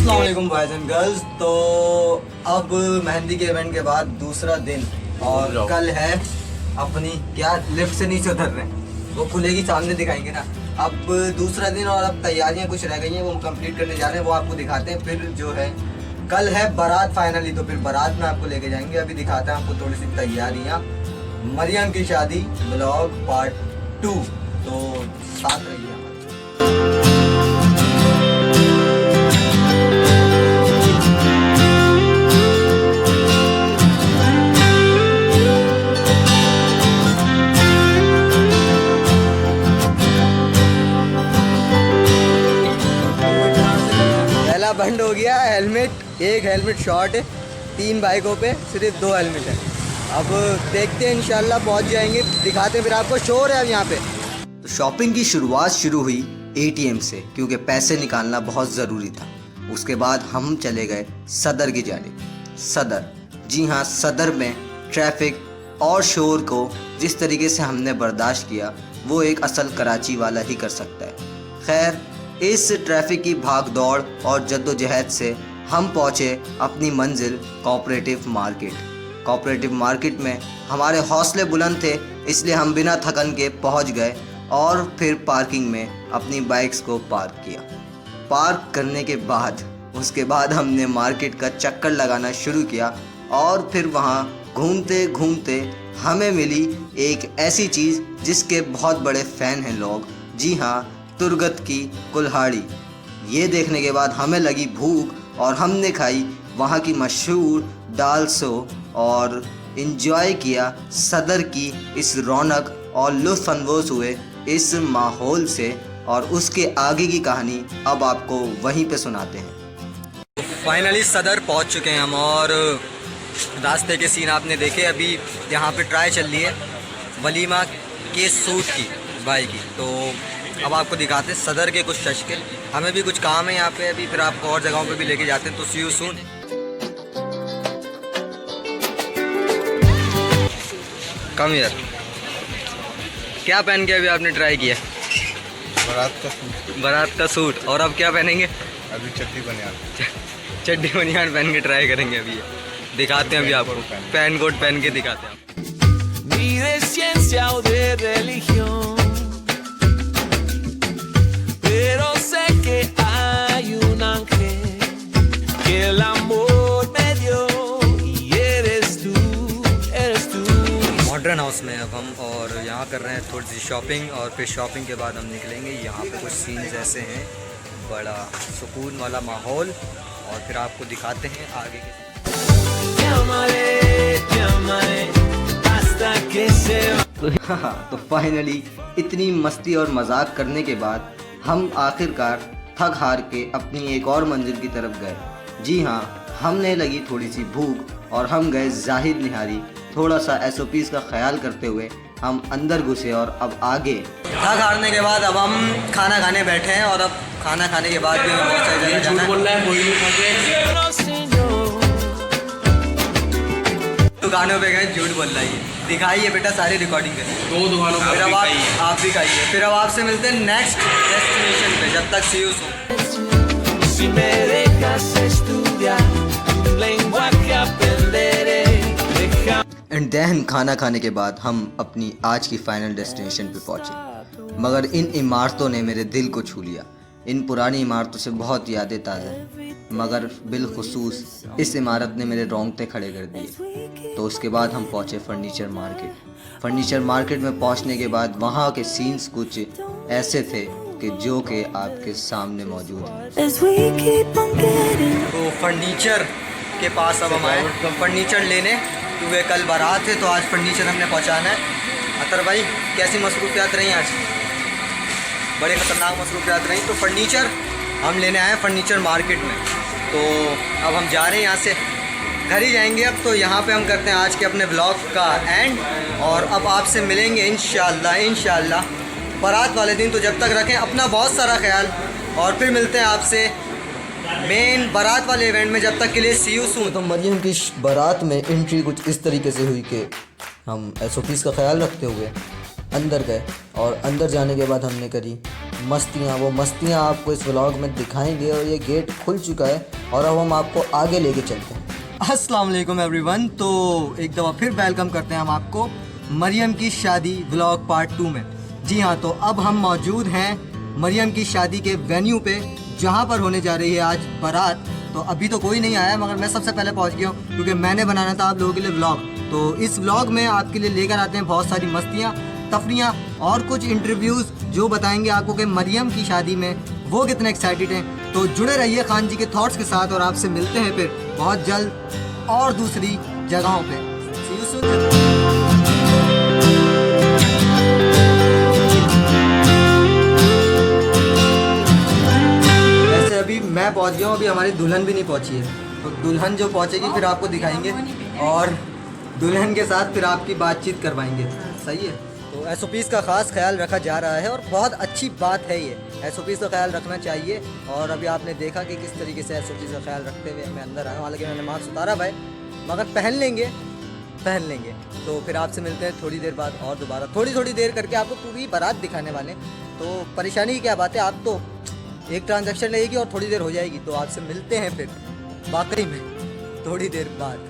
अस्सलाम वालेकुम boys and girls. तो अब मेहंदी के इवेंट के बाद दूसरा दिन और कल है अपनी क्या लिफ्ट से नीचे उतर रहे हैं, वो खुलेगी सामने दिखाएंगे ना। अब दूसरा दिन और अब तैयारियां कुछ रह गई हैं, वो हम कंप्लीट करने जा रहे हैं, वो आपको दिखाते हैं। फिर जो है कल है बारात फाइनली, तो फिर बारात में आपको लेके जाएंगे। अभी दिखाते हैं आपको थोड़ी सी तैयारियाँ। मरियम की शादी ब्लॉग पार्ट 2, तो साथ रहिए हमारे। बंद हो गया हेलमेट, एक हेलमेट शॉर्ट है, 3 बाइकों पे सिर्फ 2 हेलमेट है। अब देखते हैं इंशाल्लाह पहुंच जाएंगे, दिखाते हैं फिर आपको। शोर है अब यहाँ पे। तो शॉपिंग की शुरुआत शुरू हुई एटीएम से, क्योंकि पैसे निकालना बहुत ज़रूरी था। उसके बाद हम चले गए सदर की जानिब। सदर, जी हाँ, सदर में ट्रैफिक और शोर को जिस तरीके से हमने बर्दाश्त किया वो एक असल कराची वाला ही कर सकता है। खैर, इस ट्रैफिक की भाग दौड़ और जद्दोजहद से हम पहुँचे अपनी मंजिल कोऑपरेटिव मार्केट। कोऑपरेटिव मार्केट में हमारे हौसले बुलंद थे, इसलिए हम बिना थकन के पहुँच गए और फिर पार्किंग में अपनी बाइक्स को पार्क किया। पार्क करने के बाद उसके बाद हमने मार्केट का चक्कर लगाना शुरू किया और फिर वहाँ घूमते घूमते हमें मिली एक ऐसी चीज़ जिसके बहुत बड़े फ़ैन हैं लोग। जी हाँ, तुरगत की कुल्हाड़ी। ये देखने के बाद हमें लगी भूख और हमने खाई वहाँ की मशहूर दाल सो और इन्जॉय किया सदर की इस रौनक और लुत्फ़ अंदोज़ हुए इस माहौल से। और उसके आगे की कहानी अब आपको वहीं पे सुनाते हैं। फाइनली सदर पहुँच चुके हैं हम और रास्ते के सीन आपने देखे। अभी यहाँ पे ट्राई चल रही है वलीमा के सूट की भाई की, तो अब आपको दिखाते हैं सदर के कुछ तशके। हमें भी कुछ काम है यहाँ पे अभी, फिर आपको और जगहों पे भी लेके जाते हैं। तो सी यू सून। कम यार, क्या पहन के अभी आपने ट्राई किया? बारात का सूट। बारात का सूट। और अब क्या पहनेंगे? अभी चड्डी बनियान। चड्डी बनियान पहन के ट्राई करेंगे अभी। दिखाते हैं अभी आपको, पैन कोट पहन के दिखाते हैं। मॉडर्न हाउस में अब हम और यहाँ कर रहे हैं थोड़ी सी शॉपिंग, और फिर शॉपिंग के बाद हम निकलेंगे। यहाँ पे कुछ सीन्स ऐसे हैं, बड़ा सुकून वाला माहौल, और फिर आपको दिखाते हैं आगे के। तो फाइनली इतनी मस्ती और मजाक करने के बाद हम आखिरकार थक हार के अपनी एक और मंजिल की तरफ गए। जी हाँ, हमने लगी थोड़ी सी भूख और हम गए जाहिद निहारी। थोड़ा सा SOPs का ख्याल करते हुए हम अंदर घुसे और अब आगे थक हारने के बाद अब हम खाना खाने बैठे हैं। और अब खाना खाने के बाद भी हमें बहुत सारी जगह जाना है। दुकानों पे गए, झूठ बोल रहा है। दिखाइए बेटा, सारी रिकॉर्डिंग करिए। 2 दुकानों पे फिर अब आप भी खाइए। फिर अब आपसे मिलते हैं नेक्स्ट डेस्टिनेशन पे। जब तक सी यू सून। एंड देन खाना खाने के बाद हम अपनी आज की फाइनल डेस्टिनेशन पे पहुँचे। मगर इन इमारतों ने मेरे दिल को छू लिया। इन पुरानी इमारतों से बहुत यादें ताज़ा हैं, मगर बिलखुसूस इस इमारत ने मेरे रोंगटे खड़े कर दिए। तो उसके बाद हम पहुँचे फर्नीचर मार्केट। फर्नीचर मार्केट में पहुँचने के बाद वहाँ के सीन्स कुछ ऐसे थे कि जो कि आपके सामने मौजूद हैं। तो फर्नीचर के पास अब हम आए फर्नीचर लेने, क्योंकि कल बारात है तो आज फर्नीचर हमने पहुंचाना है। अतर भाई, कैसी मसरूफियात रही आज? बड़े ख़तरनाक मसरूफियात रही। तो फर्नीचर हम लेने आए फर्नीचर मार्केट में। तो अब हम जा रहे हैं यहाँ से, घर ही जाएंगे अब। तो यहाँ पे हम करते हैं आज के अपने ब्लॉग का एंड, और अब आपसे मिलेंगे इंशाल्लाह बारात वाले दिन। तो जब तक रखें अपना बहुत सारा ख्याल, और फिर मिलते हैं आपसे मेन बारात वाले इवेंट में। जब तक के लिए सी यू सून। तो मरियम की बारात में एंट्री कुछ इस तरीके से हुई कि हम SOPs का ख्याल रखते हुए अंदर गए, और अंदर जाने के बाद हमने करी मस्तियाँ, वो मस्तियाँ आपको इस व्लॉग में दिखाएंगे। और ये गेट खुल चुका है और अब हम आपको आगे लेके चलते हैं। अस्सलाम वालेकुम एवरीवन। तो एक दफ़ा फिर वेलकम करते हैं हम आपको मरियम की शादी व्लॉग पार्ट 2 में। जी हाँ, तो अब हम मौजूद हैं मरियम की शादी के वेन्यू पे, जहाँ पर होने जा रही है आज बारात। तो अभी तो कोई नहीं आया, मगर मैं सबसे पहले पहुँच गया हूँ क्योंकि मैंने बनाना था आप लोगों के लिए व्लॉग। तो इस व्लॉग में आपके लिए लेकर आते हैं बहुत सारी मस्तियाँ, तफरियाँ और कुछ इंटरव्यूज़ जो बताएंगे आपको कि मरियम की शादी में वो कितने एक्साइटेड हैं। तो जुड़े रहिए खान जी के थॉट्स के साथ और आपसे मिलते हैं फिर बहुत जल्द और दूसरी जगहों पे। See you soon। वैसे अभी मैं पहुंच गया हूँ, अभी हमारी दुल्हन भी नहीं पहुंची है। तो दुल्हन जो पहुंचेगी फिर आपको दिखाएंगे और दुल्हन के साथ फिर आपकी बातचीत करवाएंगे। सही है। तो SOPs का ख़ास ख्याल रखा जा रहा है और बहुत अच्छी बात है ये। SOPs का ख्याल रखना चाहिए। और अभी आपने देखा कि किस तरीके से SOPs का ख्याल रखते हुए मैं अंदर आया। हालांकि मैंने मास्क उतारा भाई, मगर पहन लेंगे। तो फिर आपसे मिलते हैं थोड़ी देर बाद और दोबारा थोड़ी देर करके आपको पूरी बारात दिखाने वाले। तो परेशानी की क्या बात है, आप तो एक ट्रांजैक्शन लगेगी और थोड़ी देर हो जाएगी। तो आपसे मिलते हैं फिर वाकई में थोड़ी देर बाद।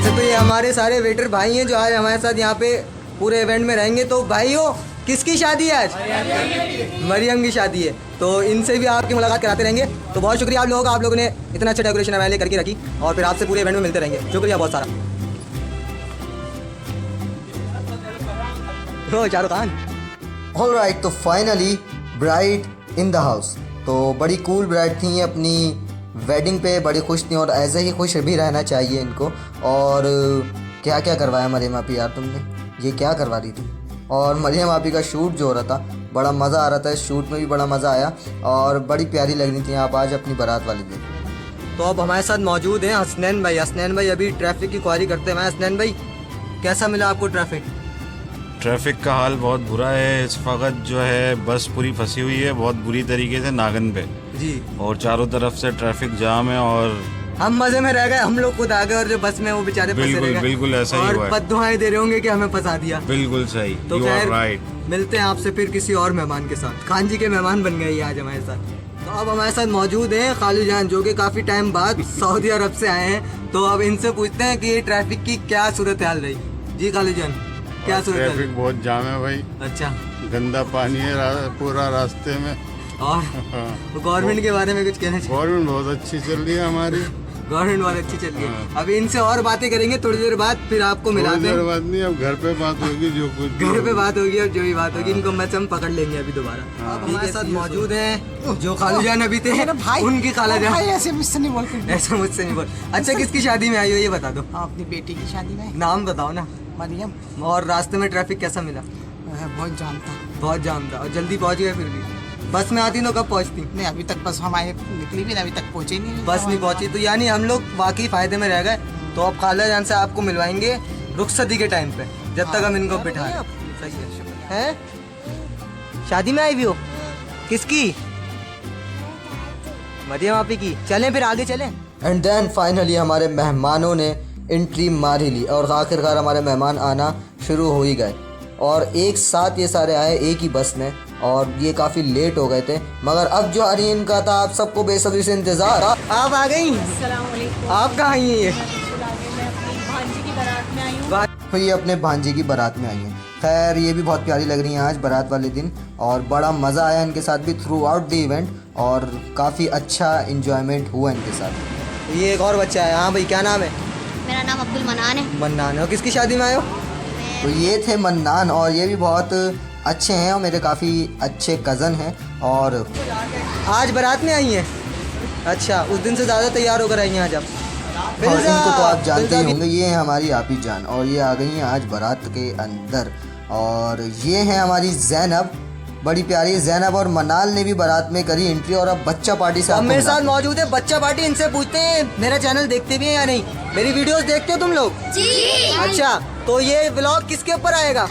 तो ये हमारे सारे वेटर भाई हैं जो आज हमारे साथ यहाँ पे पूरे इवेंट में रहेंगे। तो भाइयों, किसकी शादी है आज? मरियम की शादी है। तो इनसे भी आपकी मुलाकात कराते रहेंगे। तो बहुत शुक्रिया आप लोगों का, आप लोगों ने इतना अच्छा डेकोरेशन हमारे लिए करके रखी। और फिर आपसे पूरे इवेंट में मिलते रहेंगे। शुक्रिया बहुत सारा। शाहरुख खान। ऑलराइट, तो finally bride in the house. तो बड़ी कूल ब्राइड थी अपनी वेडिंग पे, बड़ी खुश थी और ऐसे ही खुश भी रहना चाहिए इनको। और क्या क्या करवाया मरियम आपी यार तुमने, ये क्या करवा रही थी। और मरियम आपी का शूट जो हो रहा था बड़ा मज़ा आ रहा था, इस शूट में भी बड़ा मज़ा आया और बड़ी प्यारी लग रही थी आप आज अपनी बारात वाले दिन। तो अब हमारे साथ मौजूद हैं हसनैन भाई। हसनैन भाई अभी ट्रैफिक की क्वारी करते हैं। हसनैन भाई, कैसा मिला आपको ट्रैफिक? ट्रैफिक का हाल बहुत बुरा है इस वक्त। जो है बस पूरी फंसी हुई है बहुत बुरी तरीके से नागन पे जी, और चारों तरफ से ट्रैफिक जाम है। और हम मजे में रह गए, हम लोग खुद आ गए और जो बस में वो बेचारे फंसे रह गए। बिल्कुल ऐसा ही हुआ है। और बद्दुआएं दे रहे होंगे कि हमें फंसा दिया। बिल्कुल सही। तो You are खैर right। मिलते हैं आपसे फिर किसी और मेहमान के साथ। खान जी के मेहमान बन गए ये आज हमारे साथ। तो अब हमारे साथ मौजूद हैं खालू जान, जो कि काफ़ी टाइम बाद सऊदी अरब से आए हैं। तो अब इनसे पूछते हैं कि ट्रैफिक की क्या सूरत हाल रही। जी खालू जान, क्या सूरत हाल? ट्रैफिक बहुत जाम है भाई। अच्छा, गंदा पानी है पूरा रास्ते में। और गवर्नमेंट के बारे में कुछ कहना चाहिए? गवर्नमेंट बहुत अच्छी चल रही है हमारी। गवर्नमेंट बहुत अच्छी चल रही है। अभी इनसे और बातें करेंगे थोड़ी देर बाद, फिर आपको मिलाते हैं। बात नहीं, अब घर पे बात होगी जो कुछ घर पे बात होगी और जो भी बात होगी इनको मैच हम पकड़ लेंगे अभी दोबारा। अब हमारे साथ मौजूद हैं जो खालू जान अभी थे, उनकी खाला जान। ऐसे मुझसे नहीं बोल। ऐसा मुझसे नहीं बोल। अच्छा, किसकी शादी में आई हो ये बता दो। अपनी बेटी की शादी में। नाम बताओ ना। मरियम। और रास्ते में ट्रैफिक कैसा मिला? बहुत जाम था। बहुत जाम था। और जल्दी पहुंच गए? फिर भी बस में आती तो कब पहुंचती? नहीं, अभी तक बस हमारे निकली भी अभी तक पहुंचे ही नहीं। बस नहीं पहुंची। तो यानी हम लोग वाकई फायदे में रह गए। तो अब खाला जान से आपको मिलवाएंगे रुखसती के टाइम पे, जब तक हम इनको बिठाएं। सही है। शादी में आई भी हो? किसकी? मरियम आपी की। चलें फिर आगे चलें। एंड देन फाइनली हमारे मेहमानों ने एंट्री मार ही ली और आखिरकार हमारे मेहमान आना शुरू हो ही गए। और एक साथ ये सारे आए एक ही बस में और ये काफ़ी लेट हो गए थे। मगर अब जो आ रही है इनका था आप सबको बेसब्री से इंतज़ार। आप आ गई? आप कहाँ आई हैं? ये भांजी की बारात में आई हूँ। ये अपने भांजी की बारात में आई हैं। खैर ये भी बहुत प्यारी लग रही हैं आज बारात वाले दिन और बड़ा मज़ा आया इनके साथ भी थ्रू आउट द इवेंट और काफ़ी अच्छा इंजॉयमेंट हुआ इनके साथ। ये एक और बच्चा है। हाँ भाई, क्या नाम है? मेरा नाम अब्दुल मन्नान है। मन्नान। और किसकी शादी में आए हो? तो ये थे मन्नान और ये भी बहुत अच्छे हैं और मेरे काफ़ी अच्छे कज़न हैं। और आज बारात में आई हैं? अच्छा, उस दिन से ज़्यादा तैयार होकर आई हैं आज आप। और इनको तो आप जानते ही होंगे, ये हैं हमारी आपी जान और ये आ गई हैं आज बारात के अंदर। और ये हैं हमारी ज़ैनब, बड़ी प्यारी ज़ैनब। और मनाल ने भी बारात में करी एंट्री और अब बच्चा पार्टी से मेरे साथ मौजूद है बच्चा पार्टी। इनसे पूछते हैं मेरा चैनल देखते भी हैं या नहीं, मेरी वीडियोस देखते हो तुम लोग? जी। अच्छा, तो ये व्लॉग किसके ऊपर आएगा?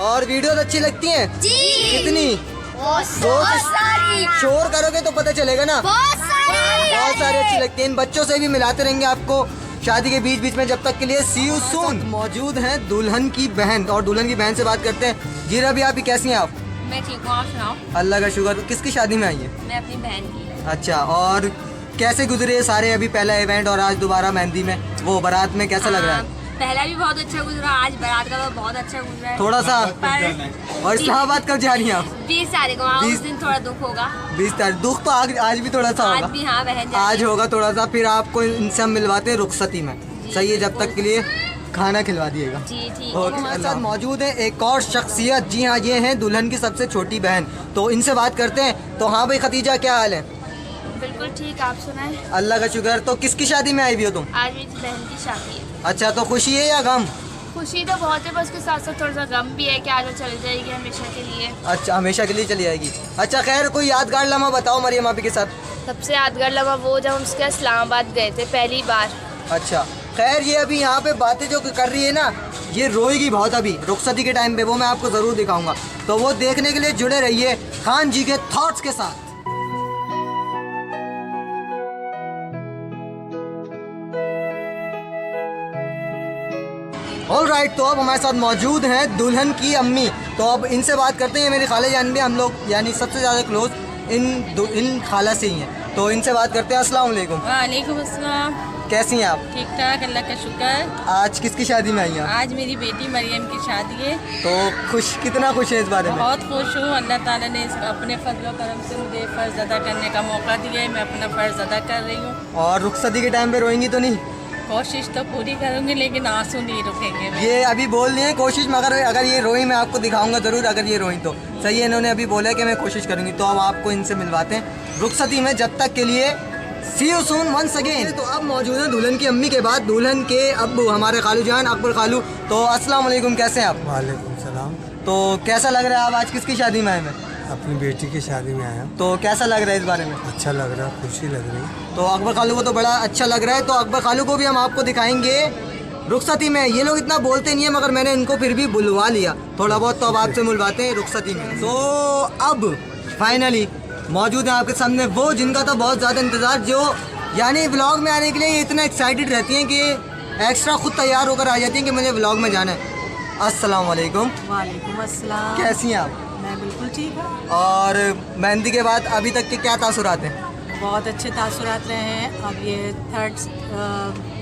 और वीडियोस अच्छी लगती हैं? जी। कितनी? बहुत सारी शोर करोगे तो पता चलेगा ना। बहुत सारी अच्छी लगती है। इन बच्चों से भी मिलाते रहेंगे आपको शादी के बीच बीच में। जब तक के लिए सी यू सून। मौजूद हैं दुल्हन की बहन, और दुल्हन की बहन से बात करते हैं। जी रबी, आप कैसी हैं आप? मैं ठीक हूँ, आप सुनाओ। अल्लाह का शुक्र। किसकी शादी में आई है? मैं अपनी बहन की। अच्छा, और कैसे गुजरे सारे अभी पहला इवेंट और आज दोबारा मेहंदी में वो बारात में कैसा लग रहा है? पहला भी बहुत अच्छा गुजरा, आज बारात का तो बहुत अच्छा गुजरा है। थोड़ा सा। पर और इस्लामाबाद कब जा रही हैं आप? 20 तारीख को, हाँ, 20 उस दिन थोड़ा दुख होगा। 20 तारीख। दुख तो आज भी थोड़ा सा आज होगा। भी, हाँ, बहन जा आज रही है। होगा थोड़ा सा। फिर आपको इनसे हम मिलवाते हैं रुखसती में। सही है, जब तक के लिए खाना खिलवा दिएगा। जी ठीक और है। हमारे साथ मौजूद है एक और शख्सियत। जी हाँ, ये हैं दुल्हन की सबसे छोटी बहन। तो इनसे बात करते हैं। तो हाँ भाई खतीजा, क्या हाल है? बिल्कुल ठीक, आप सुनाए। अल्लाह का शुक्र। तो किसकी शादी में आई हुई हो तुम? आज मेरी बहन की शादी है। अच्छा, तो खुशी है या गम? खुशी तो बहुत है, पर उसके साथ साथ थोड़ा सा गम भी है कि आज वो चली जाएगी हमेशा के लिए। अच्छा, हमेशा के लिए चली जाएगी। अच्छा, खैर कोई यादगार लम्हा बताओ मरियम आपी के साथ। सबसे यादगार लम्हा वो जब हम उसके इस्लामाबाद गए थे पहली बार। अच्छा, खैर ये अभी यहाँ पे बातें जो कर रही है ना, ये रोएगी बहुत अभी रुखसती के टाइम पे। वो मैं आपको ज़रूर दिखाऊंगा, तो वो देखने के लिए जुड़े रहिए खान जी के थॉट्स के साथ। ऑलराइट, तो अब हमारे साथ मौजूद हैं दुल्हन की अम्मी। तो अब इनसे बात करते हैं। मेरी खाला जान भी, हम लोग यानी सबसे ज़्यादा क्लोज इन खाला से ही हैं। तो इनसे बात करते हैं। अस्सलाम वालेकुम। वालेकुम अस्सलाम। कैसी हैं आप? ठीक ठाक, अल्लाह का शुक्र। आज किसकी शादी में आई हैं? आज मेरी बेटी मरियम की शादी है। तो कितना खुश है इस बारे में? बहुत खुश हूँ। अल्लाह ताला ने अपने फजल करम से मुझे फ़र्ज़ अदा करने का मौका दिया है। मैं अपना फ़र्ज़ अदा कर रही हूँ। और रुखसती के टाइम पे रोएंगी तो नहीं? कोशिश तो पूरी करूँगी, लेकिन आंसू नहीं रुकेंगे। ये अभी बोल रही हैं कोशिश, मगर अगर ये रोई मैं आपको दिखाऊंगा ज़रूर। अगर ये रोई तो सही है। इन्होंने अभी बोला कि मैं कोशिश करूँगी। तो अब आपको इनसे मिलवाते हैं रुखसती में। जब तक के लिए सी यू सून वंस अगेन। तो अब मौजूद है दुल्हन की अम्मी के बाद दुल्हन के अब्बू, हमारे खालू जान अकबर खालू। तो अस्सलाम वालेकुम, कैसे हैं आप? वालेकुम सलाम। तो कैसा लग रहा है? आप आज किसकी शादी में आए हैं? अपनी बेटी की शादी में आया। तो कैसा लग रहा है इस बारे में? अच्छा लग रहा, खुशी लग रही। तो अकबर खालू को तो बड़ा अच्छा लग रहा है। तो अकबर खालू को भी हम आपको दिखाएंगे रुखसती में। ये लोग इतना बोलते नहीं है, मगर मैंने इनको फिर भी बुलवा लिया थोड़ा बहुत। तो अब आपसे मिलवाते हैं रुखसती में। तो अब फाइनली मौजूद है आपके सामने वो जिनका तो बहुत ज़्यादा इंतज़ार, जो यानी व्लॉग में आने के लिए इतना एक्साइटेड रहती हैं कि एक्स्ट्रा खुद तैयार होकर आ जाती हैं कि मुझे व्लॉग में जाना है। अस्सलाम वालेकुम। वालेकुम अस्सलाम। कैसी हैं आप? मैं बिल्कुल ठीक हूँ। और मेहंदी के बाद अभी तक के क्या तासुरात हैं? बहुत अच्छे तासुरात रहे हैं। अब ये थर्ड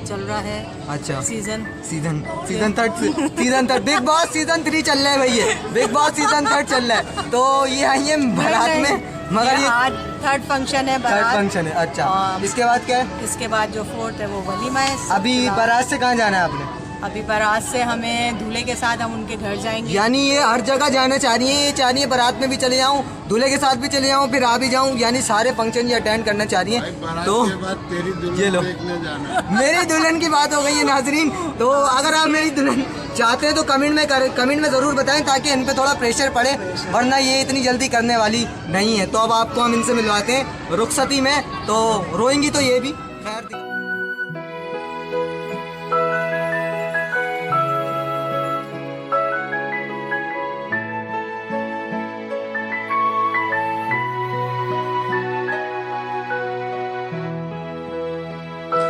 चल रहा है। अच्छा, season season third big boss season 3 चल रहा है भैया। बिग बॉस सीजन 3 चल रहा है। तो ये आई है बारात में, मगर ये आज थर्ड फंक्शन है, थर्ड बारात। फंक्शन है। अच्छा, हाँ। इसके बाद क्या है? इसके बाद जो फोर्थ है वो वलीमा है। अभी बारात से कहाँ जाना है आपने? अभी बारात से हमें दूल्हे के साथ हम उनके घर जाएंगे। यानी ये हर जगह जाना चाह रही है। ये चाह रही है बारात में भी चले जाऊँ, दूल्हे के साथ भी चले जाऊँ, फिर आ भी जाऊँ। यानी सारे फंक्शन ये अटेंड करना चाह रही भाई, है। बारात तो के बाद तेरी ये लो, दुल्हन देखने जाना है। मेरी दुल्हन की बात हो गई है नाजरीन। तो अगर आप मेरी दुल्हन चाहते हैं तो कमेंट में ज़रूर बताएं, ताकि इन पे थोड़ा प्रेशर पड़े, वरना ये इतनी जल्दी करने वाली नहीं है। तो अब आपको हम इनसे मिलवाते हैं रुखसती में। तो रोएंगी तो ये भी खैर।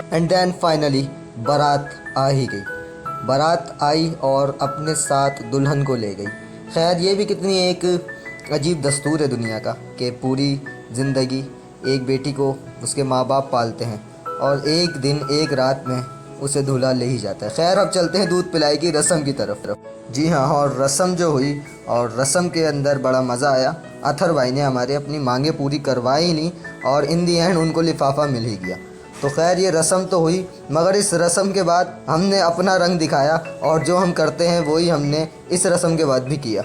एंड देन फाइनली बारात आ ही गई। बारात आई और अपने साथ दुल्हन को ले गई। खैर ये भी कितनी एक अजीब दस्तूर है दुनिया का कि पूरी ज़िंदगी एक बेटी को उसके माँ बाप पालते हैं और एक दिन एक रात में उसे दूल्हा ले ही जाता है। खैर अब चलते हैं दूध पिलाई की रस्म की तरफ। जी हाँ, और रस्म जो हुई, और रस्म के अंदर बड़ा मज़ा आया। अथर भाई ने हमारे अपनी मांगे पूरी करवाई नहीं और इन दी एंड उनको लिफाफा मिल ही गया। तो खैर ये रस्म तो हुई, मगर इस रस्म के बाद हमने अपना रंग दिखाया, और जो हम करते हैं वही हमने इस रस्म के बाद भी किया।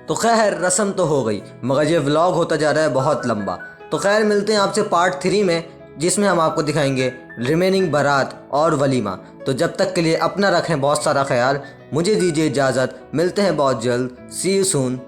तो खैर रस्म तो हो गई, मगर ये व्लॉग होता जा रहा है बहुत लंबा। तो खैर मिलते हैं आपसे पार्ट 3 में, जिसमें हम आपको दिखाएंगे रिमेनिंग बारात और वलीमा। तो जब तक के लिए अपना रखें बहुत सारा ख्याल। मुझे दीजिए इजाज़त, मिलते हैं बहुत जल्द। सी यू सून।